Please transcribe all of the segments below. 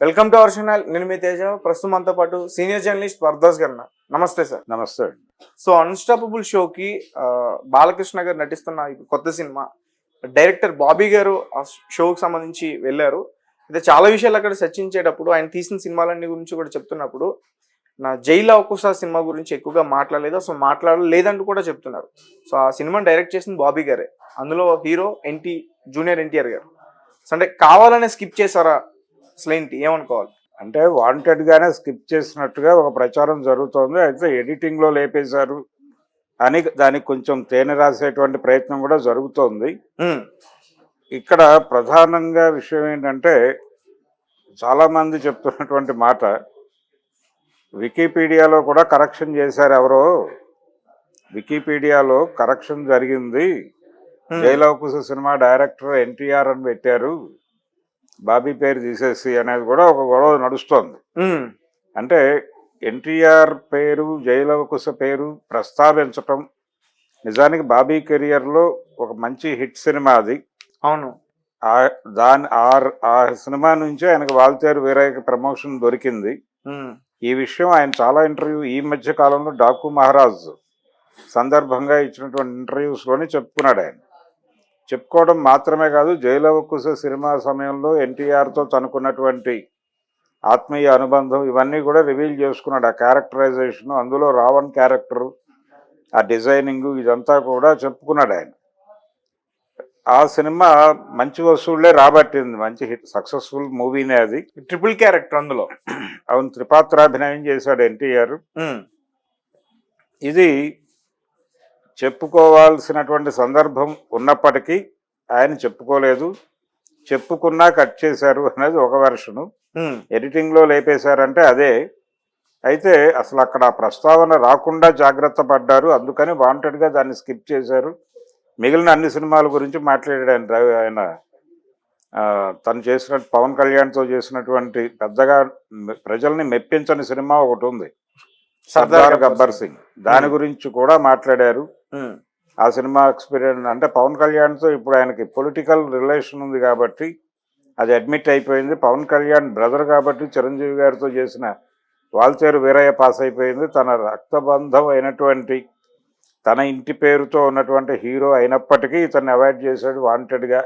Welcome to our channel. నేను మీ తేజ. ప్రస్తుతం మనతో పాటు సీనియర్ జర్నలిస్ట్ వరదాస్ గారు ఉన్నారు. నమస్తే సార్. నమస్తే. సో అన్స్టాపబుల్ షోకి బాలకృష్ణ గారు నటిస్తున్న ఈ కొత్త సినిమా డైరెక్టర్ బాబీ గారు ఆ షోకి సంబంధించి వెళ్ళారు. అయితే చాలా విషయాలు అక్కడ చర్చించేటప్పుడు ఆయన తీసిన సినిమాలన్నీ గురించి కూడా చెప్తున్నప్పుడు నా జైలు అవకుశ సినిమా గురించి ఎక్కువగా మాట్లాడలేదు, అసలు మాట్లాడలేదంటూ కూడా చెప్తున్నారు. సో ఆ సినిమాని డైరెక్ట్ చేసింది బాబీ గారే. అందులో హీరో జూనియర్ ఎన్టీఆర్ గారు. సో అంటే కావాలనే స్కిప్ చేశారా? అసలు ఏంటి, ఏమనుకోవాలి? అంటే వాంటెడ్ గానే స్కిప్ చేసినట్టుగా ఒక ప్రచారం జరుగుతోంది. అయితే ఎడిటింగ్ లో లేపేశారు అని దానికి కొంచెం తేనె రాసేటువంటి ప్రయత్నం కూడా జరుగుతోంది. ఇక్కడ ప్రధానంగా విషయం ఏంటంటే, చాలా మంది చెప్తున్నటువంటి మాట, వికీపీడియాలో కూడా కరెక్షన్ చేశారు ఎవరో, వికీపీడియాలో కరెక్షన్ జరిగింది, జైలవకుశ సినిమా డైరెక్టర్ ఎన్టీఆర్ అని పెట్టారు, బాబీ పేరు తీసేసి అనేది కూడా ఒక గొడవ నడుస్తోంది. అంటే ఎన్టీఆర్ పేరు, జైలవకుశ పేరు ప్రస్తావించటం నిజానికి బాబీ కెరియర్లో ఒక మంచి హిట్ సినిమా అది. అవును. ఆ సినిమా నుంచి ఆయనకు వాల్తేరు వీరయ్యకి ప్రమోషన్ దొరికింది. ఈ విషయం ఆయన చాలా ఈ మధ్య కాలంలో డాకు మహారాజ్ సందర్భంగా ఇచ్చినటువంటి ఇంటర్వ్యూస్లోనే చెప్పుకున్నాడు. ఆయన చెప్పుకోవడం మాత్రమే కాదు, జైలవకుశ సినిమా సమయంలో ఎన్టీఆర్తో తనకున్నటువంటి ఆత్మీయ అనుబంధం ఇవన్నీ కూడా రివీల్ చేసుకున్నాడు. ఆ క్యారెక్టరైజేషన్, అందులో రావణ్ క్యారెక్టరు, ఆ డిజైనింగ్, ఇదంతా కూడా చెప్పుకున్నాడు ఆయన. ఆ సినిమా మంచి వసూళ్లే రాబట్టింది, మంచి హిట్, సక్సెస్ఫుల్ మూవీనే అది. ట్రిపుల్ క్యారెక్టర్ అందులో. అవును, త్రిపాత్రాభినయం చేశాడు ఎన్టీఆర్. ఇది చెప్పుకోవాల్సినటువంటి సందర్భం ఉన్నప్పటికీ ఆయన చెప్పుకోలేదు, చెప్పుకున్నా కట్ చేశారు అనేది ఒక వెర్షను. ఎడిటింగ్లో లేపేశారంటే అదే. అయితే అసలు అక్కడ ప్రస్తావన రాకుండా జాగ్రత్త పడ్డారు, అందుకని వాంటెడ్గా దాన్ని స్కిప్ చేశారు. మిగిలిన అన్ని సినిమాల గురించి మాట్లాడాడు ఆయన. తను చేసినట్టు పవన్ కళ్యాణ్తో చేసినటువంటి పెద్దగా ప్రజల్ని మెప్పించని సినిమా ఒకటి ఉంది, సర్దార్ గబ్బర్ సింగ్. దాని గురించి కూడా మాట్లాడారు. ఆ సినిమా ఎక్స్పీరియన్స్ అంటే పవన్ కళ్యాణ్తో ఇప్పుడు ఆయనకి పొలిటికల్ రిలేషన్ ఉంది కాబట్టి అది అడ్మిట్ అయిపోయింది. పవన్ కళ్యాణ్ బ్రదర్ కాబట్టి చిరంజీవి గారితో చేసిన వాల్తేరు వీరయ్య పాస్ అయిపోయింది. తన రక్తబంధం అయినటువంటి, తన ఇంటి పేరుతో ఉన్నటువంటి హీరో అయినప్పటికీ ఇతన్ని అవాయిడ్ చేశాడు వాంటెడ్గా.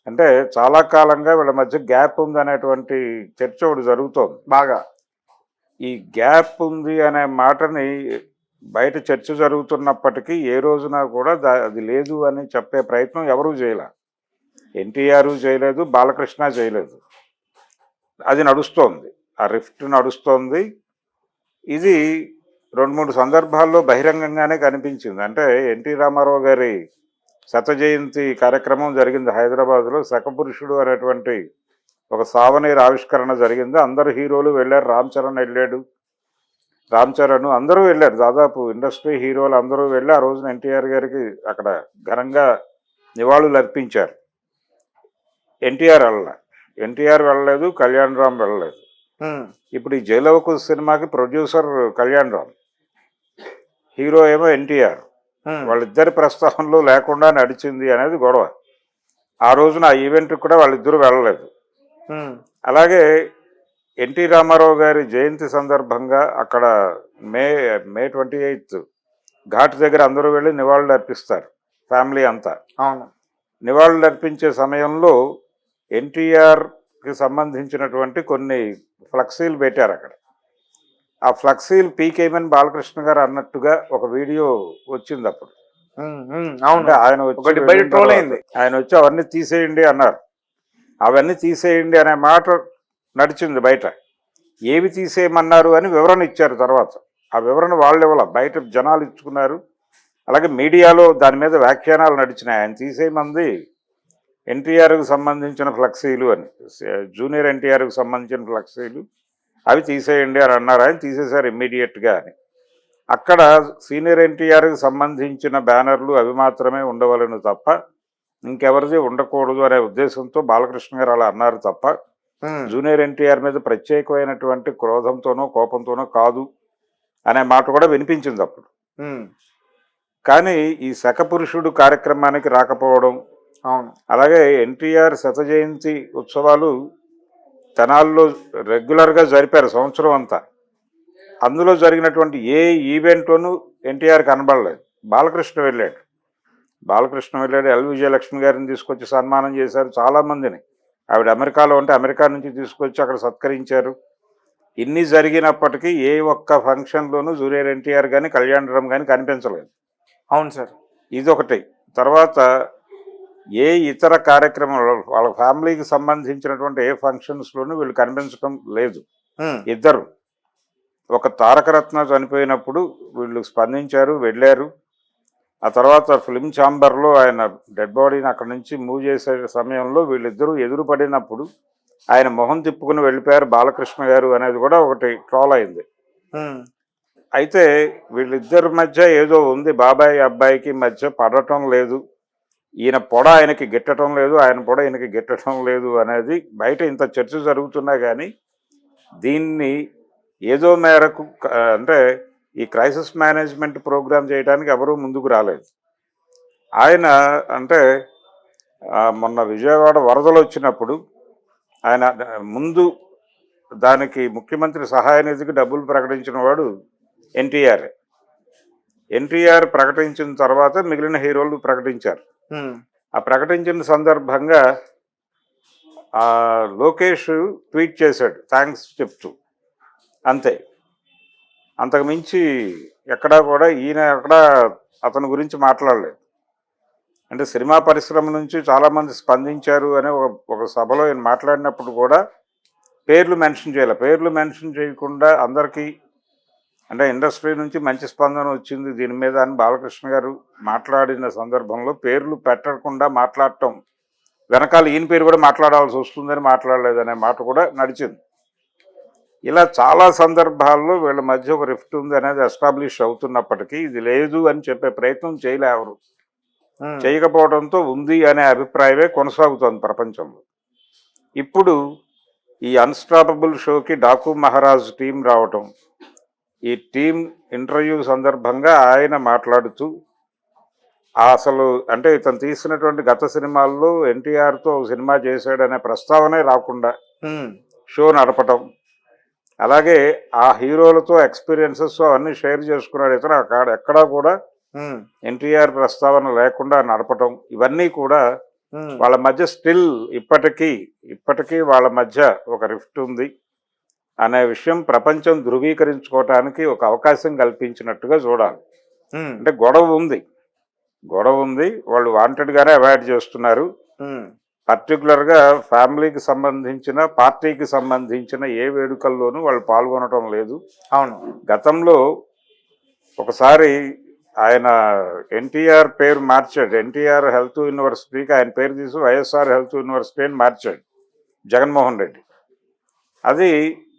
అంటే చాలా కాలంగా వీళ్ళ మధ్య గ్యాప్ ఉంది అనేటువంటి చర్చ ఒకటి జరుగుతోంది బాగా. ఈ గ్యాప్ ఉంది అనే మాటని బయట చర్చ జరుగుతున్నప్పటికీ ఏ రోజున కూడా అది లేదు అని చెప్పే ప్రయత్నం ఎవరూ చేయలే. ఎన్టీఆర్ చేయలేదు, బాలకృష్ణ చేయలేదు. అది నడుస్తోంది, ఆ రిఫ్ట్ నడుస్తోంది. ఇది 2-3 సందర్భాల్లో బహిరంగంగానే కనిపించింది. అంటే ఎన్టీ రామారావు గారి శత జయంతి కార్యక్రమం జరిగింది హైదరాబాద్లో. శకపురుషుడు అనేటువంటి ఒక సావనీర్ ఆవిష్కరణ జరిగింది. అందరు హీరోలు వెళ్ళారు, రామ్ చరణ్ వెళ్ళాడు, అందరూ వెళ్ళారు, దాదాపు ఇండస్ట్రీ హీరోలు అందరూ వెళ్ళి ఆ రోజున ఎన్టీఆర్ గారికి అక్కడ ఘనంగా నివాళులు అర్పించారు. ఎన్టీఆర్ వెళ్ళలేదు, కళ్యాణ్ రామ్ వెళ్ళలేదు. ఇప్పుడు ఈ జైలవకుశ సినిమాకి ప్రొడ్యూసర్ కళ్యాణ్ రామ్, హీరో ఏమో ఎన్టీఆర్. వాళ్ళిద్దరి ప్రస్తావనలో లేకుండా నడిచింది అనేది గొడవ. ఆ రోజున ఆ ఈవెంట్కి కూడా వాళ్ళిద్దరూ వెళ్ళలేదు. అలాగే ఎన్టీ రామారావు గారి జయంతి సందర్భంగా అక్కడ మే 28 ఘాట్ దగ్గర అందరూ వెళ్ళి నివాళులు అర్పిస్తారు, ఫ్యామిలీ అంతా. అవును. నివాళులు అర్పించే సమయంలో ఎన్టీఆర్కి సంబంధించినటువంటి కొన్ని ఫ్లెక్సీలు పెట్టారు అక్కడ. ఆ ఫ్లెక్సీలు పీకేమని బాలకృష్ణ గారు అన్నట్టుగా ఒక వీడియో వచ్చింది అప్పుడు. ఆయన వచ్చి అవన్నీ తీసేయండి అన్నారు. అవన్నీ తీసేయండి అనే మాట నడిచింది బయట. ఏవి తీసేయమన్నారు అని వివరణ ఇచ్చారు తర్వాత. ఆ వివరణ వాళ్ళు ఇవ్వాల, బయట జనాలు ఇచ్చుకున్నారు. అలాగే మీడియాలో దాని మీద వ్యాఖ్యానాలు నడిచినాయి. ఆయన తీసేయమంది ఎన్టీఆర్కి సంబంధించిన ఫ్లెక్సీలు అని, జూనియర్ ఎన్టీఆర్కి సంబంధించిన ఫ్లెక్సీలు, అవి తీసేయండి అని అన్నారు. ఆయన తీసేశారు ఇమ్మీడియట్గా అని. అక్కడ సీనియర్ ఎన్టీఆర్కి సంబంధించిన బ్యానర్లు అవి మాత్రమే ఉండవలను తప్ప ఇంకెవరిది ఉండకూడదు అనే ఉద్దేశంతో బాలకృష్ణ గారు అలా అన్నారు తప్ప జూనియర్ ఎన్టీఆర్ మీద ప్రత్యేకమైనటువంటి క్రోధంతోనో కోపంతోనో కాదు అనే మాట కూడా వినిపించింది అప్పుడు. కానీ ఈ శకపురుషుడు కార్యక్రమానికి రాకపోవడం, అలాగే ఎన్టీఆర్ శత జయంతి ఉత్సవాలు తెనాల్లో రెగ్యులర్గా జరిపారు సంవత్సరం అంతా. అందులో జరిగినటువంటి ఏ ఈవెంట్లోనూ ఎన్టీఆర్ కనబడలేదు. బాలకృష్ణ వెళ్ళాడు. ఎల్ విజయలక్ష్మి గారిని తీసుకొచ్చి సన్మానం చేశారు చాలామందిని. ఆవిడ అమెరికాలో ఉంటే అమెరికా నుంచి తీసుకొచ్చి అక్కడ సత్కరించారు. ఇన్ని జరిగినప్పటికీ ఏ ఒక్క ఫంక్షన్లోనూ జూనియర్ ఎన్టీఆర్ కానీ కళ్యాణరామ్ కానీ కనిపించలేదు. అవును సార్. ఇదొకటి. తర్వాత ఏ ఇతర కార్యక్రమాలు వాళ్ళ ఫ్యామిలీకి సంబంధించినటువంటి ఏ ఫంక్షన్స్లోనూ వీళ్ళు కనిపించడం లేదు. ఇద్దరు ఒక తారకరత్న చనిపోయినప్పుడు వీళ్ళు స్పందించారు, వెళ్ళారు. ఆ తర్వాత ఫిల్మ్ ఛాంబర్లో ఆయన డెడ్ బాడీని అక్కడి నుంచి మూవ్ చేసే సమయంలో వీళ్ళిద్దరూ ఎదురుపడినప్పుడు ఆయన మొహం తిప్పుకుని వెళ్ళిపోయారు బాలకృష్ణ గారు అనేది కూడా ఒకటి ట్రోల్ అయింది. అయితే వీళ్ళిద్దరి మధ్య ఏదో ఉంది, బాబాయ్ అబ్బాయికి మధ్య పడటం లేదు, ఈయన పొడ ఆయనకి గిట్టడం లేదు, ఆయన పొడ ఈయనకి గిట్టడం లేదు అనేది బయట ఇంత చర్చ జరుగుతున్నా కానీ దీన్ని ఏదో మేరకు అంటే ఈ క్రైసిస్ మేనేజ్మెంట్ ప్రోగ్రామ్ చేయడానికి ఎవరూ ముందుకు రాలేదు. ఆయన అంటే మొన్న విజయవాడ వరదలు వచ్చినప్పుడు ఆయన ముందు దానికి ముఖ్యమంత్రి సహాయ నిధికి డబ్బులు ప్రకటించిన వాడు ఎన్టీఆర్ ప్రకటించిన తర్వాత మిగిలిన హీరోలు ప్రకటించారు. ఆ ప్రకటించిన సందర్భంగా లోకేష్ ట్వీట్ చేశాడు థ్యాంక్స్ చెప్తూ, అంతే. అంతకు మించి ఎక్కడా కూడా ఈయన ఎక్కడా అతని గురించి మాట్లాడలేదు. అంటే సినిమా పరిశ్రమ నుంచి చాలామంది స్పందించారు అనే ఒక సభలో ఈయన మాట్లాడినప్పుడు కూడా పేర్లు మెన్షన్ చేయాలి. పేర్లు మెన్షన్ చేయకుండా అందరికీ అంటే ఇండస్ట్రీ నుంచి మంచి స్పందన వచ్చింది దీని మీద అని బాలకృష్ణ గారు మాట్లాడిన సందర్భంలో పేర్లు పెట్టకుండా మాట్లాడటం వెనకాల ఈయన పేరు కూడా మాట్లాడాల్సి వస్తుందని మాట్లాడలేదనే మాట కూడా నడిచింది. ఇలా చాలా సందర్భాల్లో వీళ్ళ మధ్య ఒక రిఫ్ట్ ఉంది అనేది ఎస్టాబ్లిష్ అవుతున్నప్పటికీ ఇది లేదు అని చెప్పే ప్రయత్నం చేయలేవరు. చేయకపోవడంతో ఉంది అనే అభిప్రాయమే కొనసాగుతోంది ప్రపంచంలో. ఇప్పుడు ఈ అన్స్టాపబుల్ షోకి డాకు మహారాజ్ టీం రావటం, ఈ టీం ఇంటర్వ్యూ సందర్భంగా ఆయన మాట్లాడుతూ అసలు అంటే ఇతను తీసినటువంటి గత సినిమాల్లో ఎన్టీఆర్తో సినిమా చేశాడనే ప్రస్తావనే రాకుండా షో నడపటం, అలాగే ఆ హీరోలతో ఎక్స్పీరియన్సెస్ అవన్నీ షేర్ చేసుకున్నాడు ఇతను. అక్కడ ఎక్కడా కూడా ఎన్టీఆర్ ప్రస్తావన లేకుండా నడపటం, ఇవన్నీ కూడా వాళ్ళ మధ్య స్టిల్ ఇప్పటికీ వాళ్ళ మధ్య ఒక రిఫ్ట్ ఉంది అనే విషయం ప్రపంచం ధృవీకరించుకోవటానికి ఒక అవకాశం కల్పించినట్టుగా చూడాలి. అంటే గొడవ ఉంది, వాళ్ళు వాంటెడ్గానే అవాయిడ్ చేస్తున్నారు. పర్టికులర్గా ఫ్యామిలీకి సంబంధించిన పార్టీకి సంబంధించిన ఏ వేడుకల్లోనూ వాళ్ళు పాల్గొనటం లేదు. అవును, గతంలో ఒకసారి ఆయన ఎన్టీఆర్ పేరు మార్చాడు. ఎన్టీఆర్ హెల్త్ యూనివర్సిటీకి ఆయన పేరు తీసి వైఎస్ఆర్ హెల్త్ యూనివర్సిటీ అని మార్చాడు జగన్మోహన్ రెడ్డి.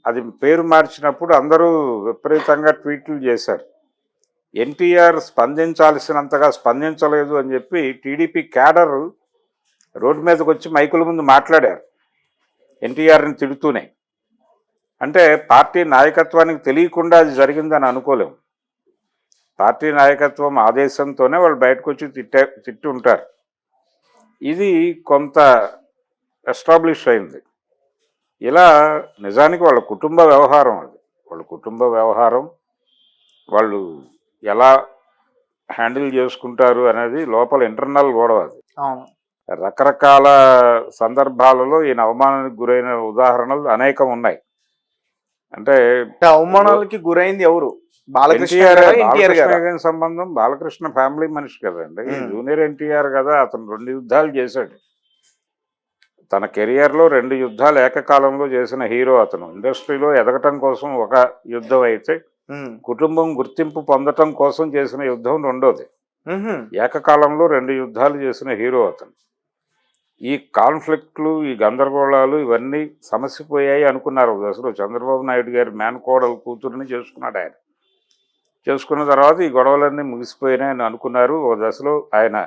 అది పేరు మార్చినప్పుడు అందరూ విపరీతంగా ట్వీట్లు చేశారు. ఎన్టీఆర్ స్పందించాల్సినంతగా స్పందించలేదు అని చెప్పి టీడీపీ క్యాడర్ రోడ్డు మీదకి వచ్చి మైకుల ముందు మాట్లాడారు ఎన్టీఆర్ని తిడుతూనే. అంటే పార్టీ నాయకత్వానికి తెలియకుండా అది జరిగిందని అనుకోలేము. పార్టీ నాయకత్వం ఆదేశంతోనే వాళ్ళు బయటకు వచ్చి తిట్టి ఉంటారు. ఇది కొంత ఎస్టాబ్లిష్ అయింది. ఇలా నిజానికి వాళ్ళ కుటుంబ వ్యవహారం, వాళ్ళు ఎలా హ్యాండిల్ చేసుకుంటారు అనేది లోపల ఇంటర్నల్ గొడవ. అది రకరకాల సందర్భాలలో ఈయన అవమానానికి గురైన ఉదాహరణలు అనేకం ఉన్నాయి. అంటే అవమానాలకి గురైంది ఎవరు? బాలకృష్ణ సంబంధం, బాలకృష్ణ ఫ్యామిలీ మనిషి కదండి. జూనియర్ ఎన్టీఆర్ కదా, అతను 2 యుద్ధాలు చేశాడు తన కెరియర్లో. 2 యుద్ధాలు ఏకకాలంలో చేసిన హీరో అతను. ఇండస్ట్రీలో ఎదగటం కోసం ఒక యుద్ధం అయితే, కుటుంబం గుర్తింపు పొందటం కోసం చేసిన యుద్ధం రెండోది. ఏకకాలంలో 2 యుద్ధాలు చేసిన హీరో అతను. ఈ కాన్ఫ్లిక్ట్లు, ఈ గందరగోళాలు ఇవన్నీ సమసిపోయాయి అనుకున్నారు అసలు. చంద్రబాబు నాయుడు గారి మేనకోడలు కూతురుని చేసుకున్నాడు ఆయన. చేసుకున్న తర్వాత ఈ గొడవలన్నీ ముగిసిపోయినాయని అనుకున్నారు. ఓ దశలో ఆయన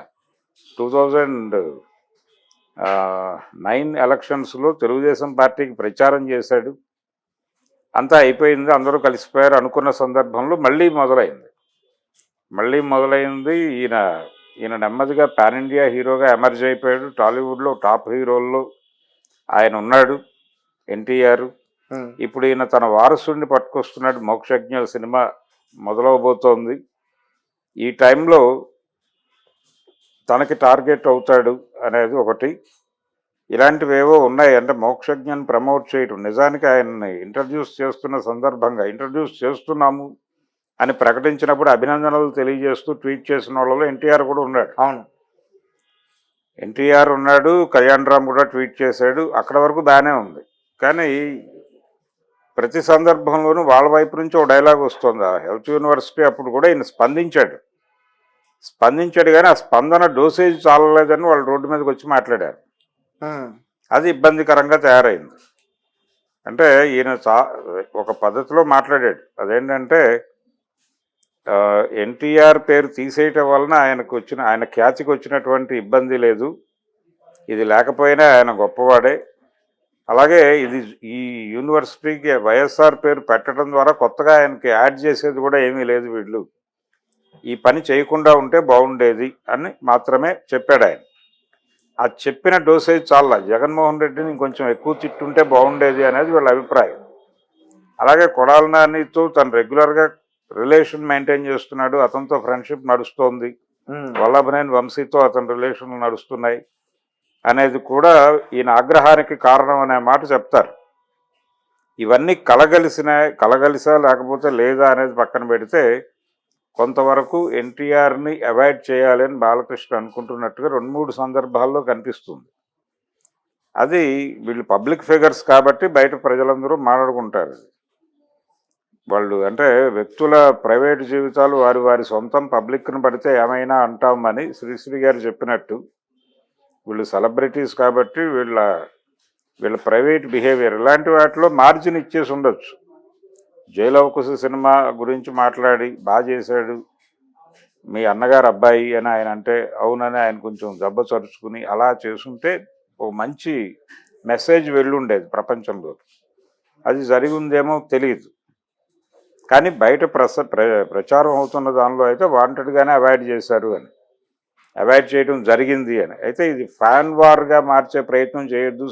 2009 ఎలక్షన్స్లో తెలుగుదేశం పార్టీకి ప్రచారం చేశాడు. అంతా అయిపోయింది, అందరూ కలిసిపోయారు అనుకున్న సందర్భంలో మళ్ళీ మొదలైంది. ఈయన నెమ్మదిగా పాన్ ఇండియా హీరోగా ఎమర్జ్ అయిపోయాడు. టాలీవుడ్లో టాప్ హీరోల్లో ఆయన ఉన్నాడు. ఎన్టీఆర్. ఇప్పుడు ఈయన తన వారసుడిని పట్టుకొస్తున్నాడు, మోక్షజ్ఞ సినిమా మొదలవబోతోంది. ఈ టైంలో తనకి టార్గెట్ అవుతాడు అనేది ఒకటి. ఇలాంటివేవో ఉన్నాయి. అంటే మోక్షజ్ఞని ప్రమోట్ చేయటం, నిజానికి ఆయన్ని ఇంట్రడ్యూస్ చేస్తున్న సందర్భంగా ఇంట్రడ్యూస్ చేస్తున్నాము అని ప్రకటించినప్పుడు అభినందనలు తెలియజేస్తూ ట్వీట్ చేసిన వాళ్ళలో ఎన్టీఆర్ కూడా ఉన్నాడు. అవును, ఎన్టీఆర్ ఉన్నాడు, కళ్యాణ్ రామ్ కూడా ట్వీట్ చేశాడు. అక్కడ వరకు బాగానే ఉంది. కానీ ప్రతి సందర్భంలోనూ వాళ్ళ వైపు నుంచి ఒక డైలాగ్ వస్తుంది. ఆ హెల్త్ యూనివర్సిటీ అప్పుడు కూడా ఈయన స్పందించాడు కానీ ఆ స్పందన డోసేజ్ చాలలేదని వాళ్ళు రోడ్డు మీదకి వచ్చి మాట్లాడారు. అది ఇబ్బందికరంగా తయారైంది. అంటే ఈయన ఒక పద్ధతిలో మాట్లాడాడు. అదేంటంటే ఎన్టీఆర్ పేరు తీసేయటం వలన ఆయన ఖ్యాతికి వచ్చినటువంటి ఇబ్బంది లేదు, ఇది లేకపోయినా ఆయన గొప్పవాడే. అలాగే ఈ యూనివర్సిటీకి వైఎస్ఆర్ పేరు పెట్టడం ద్వారా కొత్తగా ఆయనకి యాడ్ చేసేది కూడా ఏమీ లేదు, వీళ్ళు ఈ పని చేయకుండా ఉంటే బాగుండేది అని మాత్రమే చెప్పాడు ఆయన. ఆ చెప్పిన డోసేజ్ చాలా, జగన్మోహన్ రెడ్డిని ఇంకొంచెం ఎక్కువ తిట్టుంటే బాగుండేది అనేది వీళ్ళ అభిప్రాయం. అలాగే కొడాలి నానితో తను రెగ్యులర్గా రిలేషన్ మెయింటైన్ చేస్తున్నాడు, అతనితో ఫ్రెండ్షిప్ నడుస్తోంది, వల్లభనేని వంశీతో అతని రిలేషన్లు నడుస్తున్నాయి అనేది కూడా ఈయన ఆగ్రహానికి కారణం అనే మాట చెప్తారు. ఇవన్నీ కలగలిసా లేకపోతే లేదా అనేది పక్కన పెడితే కొంతవరకు ఎన్టీఆర్ని అవాయిడ్ చేయాలని బాలకృష్ణ అనుకుంటున్నట్టుగా 2-3 సందర్భాల్లో కనిపిస్తుంది. అది వీళ్ళు పబ్లిక్ ఫిగర్స్ కాబట్టి బయట ప్రజలందరూ మాట్లాడుకుంటారు. వాళ్ళు అంటే వ్యక్తుల ప్రైవేట్ జీవితాలు వారి సొంతం, పబ్లిక్ను పడితే ఏమైనా అంటామని శ్రీశ్రీ గారు చెప్పినట్టు వీళ్ళు సెలబ్రిటీస్ కాబట్టి వీళ్ళ ప్రైవేట్ బిహేవియర్ ఇలాంటి వాటిలో మార్జిన్ ఇచ్చేసి ఉండొచ్చు. జైలవకుశ సినిమా గురించి మాట్లాడి బాగా చేశాడు మీ అన్నగారు అబ్బాయి అని ఆయన అంటే అవునని ఆయన కొంచెం దెబ్బ చరుచుకుని అలా చేసుంటే ఒక మంచి మెసేజ్ వెళ్ళుండేది ప్రపంచంలో. అది జరిగి ఉందేమో తెలియదు. కానీ బయట ప్రచారం అవుతున్న దానిలో అయితే వాంటెడ్గానే అవాయిడ్ చేశారు అని, అవాయిడ్ చేయడం జరిగింది అని. అయితే ఇది ఫ్యాన్ వార్గా మార్చే ప్రయత్నం చేయొద్దు.